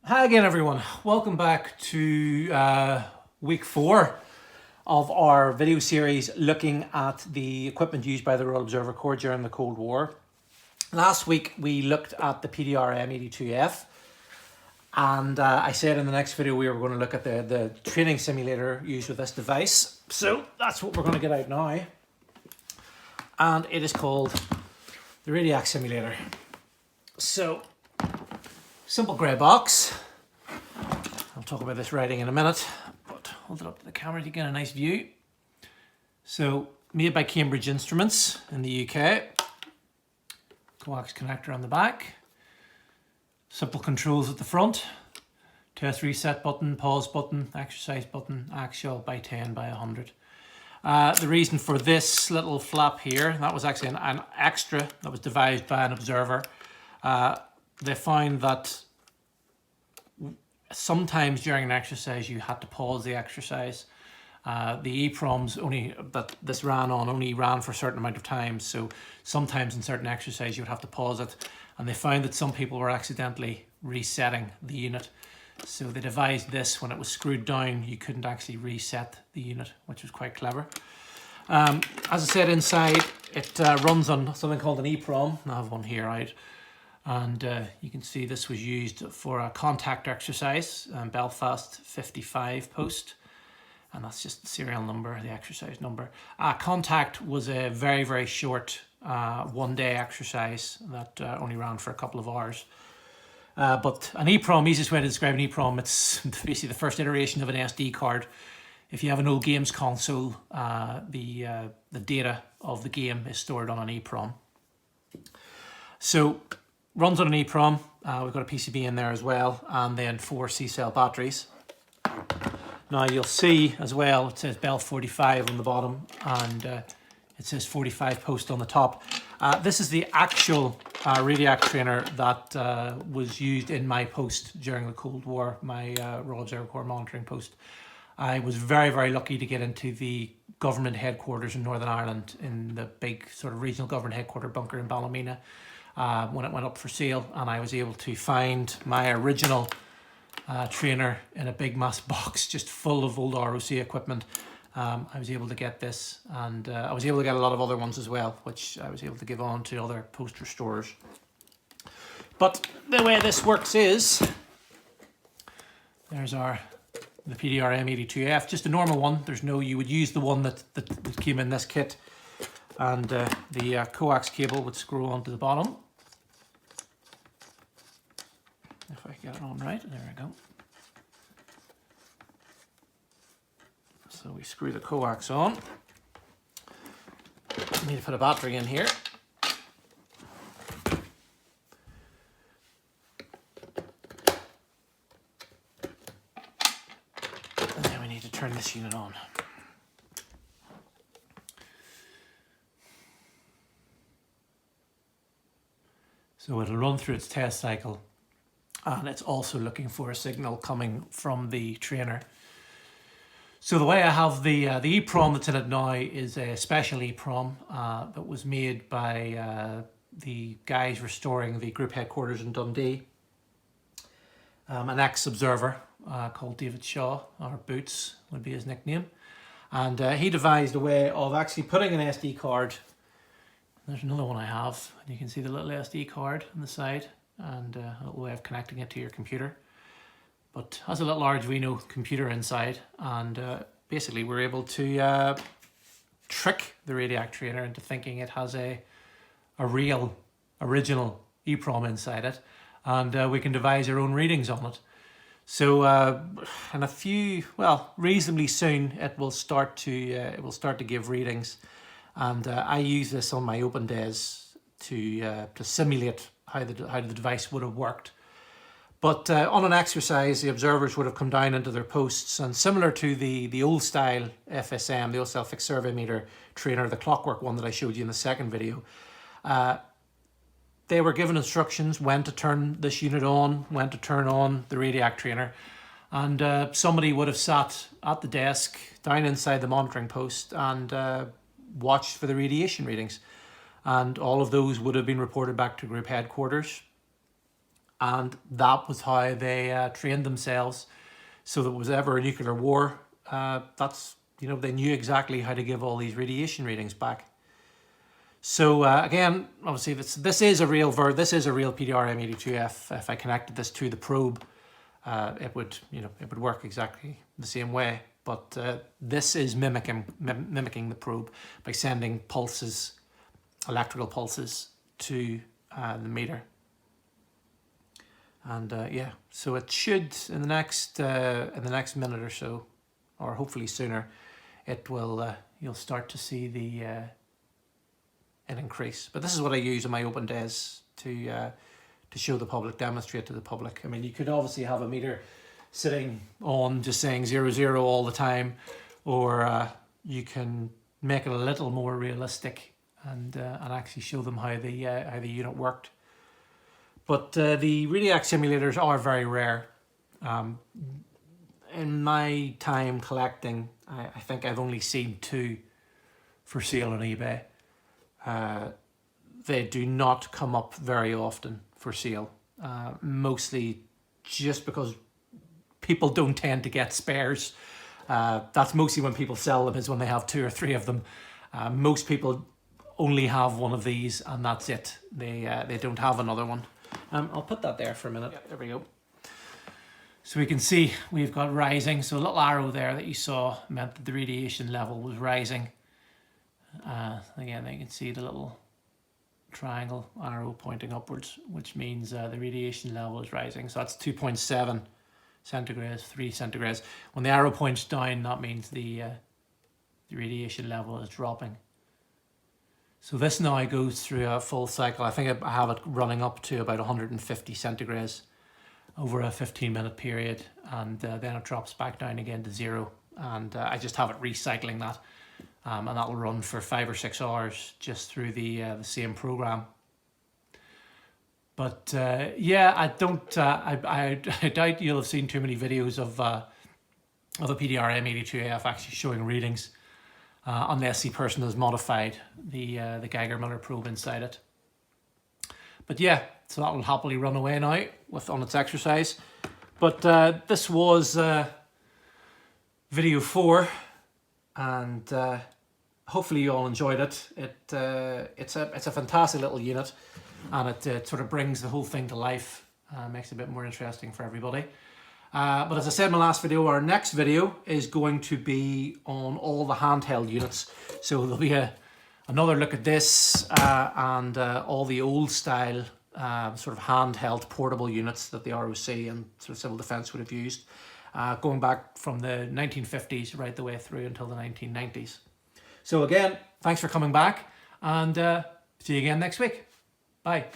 Hi again, everyone. Welcome back to week 4 of our video series looking at the equipment used by the Royal Observer Corps during the Cold War. Last week we looked at the PDR M82F, and I said in the next video we were going to look at the training simulator used with this device. So that's what we're going to get out now, and it is called the Radiac simulator. So, simple grey box. I'll talk about this writing in a minute, but hold it up to the camera to get a nice view. So, made by Cambridge Instruments in the UK. Coax connector on the back. Simple controls at the front. Test reset button, pause button, exercise button, axial by 10 by 100. The reason for this little flap here, that was actually an extra that was devised by an observer. They found that sometimes during an exercise you had to pause the exercise. The EPROMs that this ran on only ran for a certain amount of time, so sometimes in certain exercises you would have to pause it, and they found that some people were accidentally resetting the unit. So they devised this: when it was screwed down you couldn't actually reset the unit, which was quite clever. As I said, inside it runs on something called an EPROM. I have one here out. And you can see this was used for a contact exercise, Belfast 55 post. And that's just the serial number, the exercise number. Contact was a very, very short one-day exercise that only ran for a couple of hours. But an EPROM, easiest way to describe an EPROM, it's basically the first iteration of an SD card. If you have an old games console, the data of the game is stored on an EPROM. So, runs on an EPROM. We've got a PCB in there as well, and then 4 C-cell batteries. Now you'll see as well, it says Bell 45 on the bottom, and it says 45 post on the top. This is the actual Radiac trainer that was used in my post during the Cold War, my Royal Observer Corps monitoring post. I was very, very lucky to get into the government headquarters in Northern Ireland, in the big sort of regional government headquarter bunker in Ballymena, when it went up for sale, and I was able to find my original trainer in a big mass box just full of old ROC equipment. I was able to get this, and I was able to get a lot of other ones as well, which I was able to give on to other poster stores. But the way this works is, there's the PDR M82F, just a normal one. You would use the one that came in this kit, and the coax cable would screw onto the bottom. If I get it on right, there we go. So we screw the coax on. Need to put a battery in here. And then we need to turn this unit on. So it'll run through its test cycle, and it's also looking for a signal coming from the trainer. So the way I have the EPROM that's in it now is a special EPROM that was made by the guys restoring the group headquarters in Dundee. An ex-observer called David Shaw, or Boots would be his nickname. And he devised a way of actually putting an SD card. There's another one I have, and you can see the little SD card on the side, and a little way of connecting it to your computer. But has a little Arduino computer inside, and basically we're able to trick the Radiac trainer into thinking it has a real original EPROM inside it, and we can devise our own readings on it. So in reasonably soon it will start to give readings, and I use this on my open days to simulate how the device would have worked. But on an exercise, the observers would have come down into their posts, and similar to the old style FSM, the old style fixed survey meter trainer, the clockwork one that I showed you in the second video, they were given instructions when to turn this unit on, when to turn on the Radiac trainer, and somebody would have sat at the desk down inside the monitoring post and watched for the radiation readings, and all of those would have been reported back to group headquarters. and that was how they trained themselves. So that was ever a nuclear war, that's, you know, they knew exactly how to give all these radiation readings back. So again, obviously this is a real PDRM-82F. If I connected this to the probe, it would work exactly the same way. But this is mimicking the probe by sending pulses, electrical pulses, to the meter. And yeah, so it should in the next minute or so, or hopefully sooner, it will you'll start to see the an increase. But this is what I use on my open days to show the public, demonstrate to the public. I mean, you could obviously have a meter sitting on just saying 00 all the time, or you can make it a little more realistic and actually show them how the unit worked. But the Radiac simulators are very rare. In my time collecting, I think I've only seen 2 for sale on eBay. They do not come up very often for sale, mostly just because people don't tend to get spares. That's mostly when people sell them, is when they have 2 or 3 of them. Most people only have one of these and that's it. They don't have another one. I'll put that there for a minute. There we go. So we can see we've got rising. So a little arrow there that you saw meant that the radiation level was rising. Again, you can see the little triangle arrow pointing upwards, which means the radiation level is rising. So that's 2.7 centigrades, 3 centigrades. When the arrow points down, that means the radiation level is dropping. So this now goes through a full cycle. I think I have it running up to about 150 centigrades over a 15-minute period, and then it drops back down again to 0. And I just have it recycling that, and that will run for 5 or 6 hours just through the same program. But yeah, I doubt you'll have seen too many videos of a PDRM-82F actually showing readings, unless the person has modified the Geiger-Miller probe inside it. But yeah, so that will happily run away now on its exercise. But this was video 4, and hopefully you all enjoyed it. It's a fantastic little unit, and it sort of brings the whole thing to life, makes it a bit more interesting for everybody. But as I said in my last video, our next video is going to be on all the handheld units. So there'll be another look at this and all the old style sort of handheld portable units that the ROC and sort of civil defence would have used, going back from the 1950s right the way through until the 1990s. So again, thanks for coming back, and see you again next week. Bye.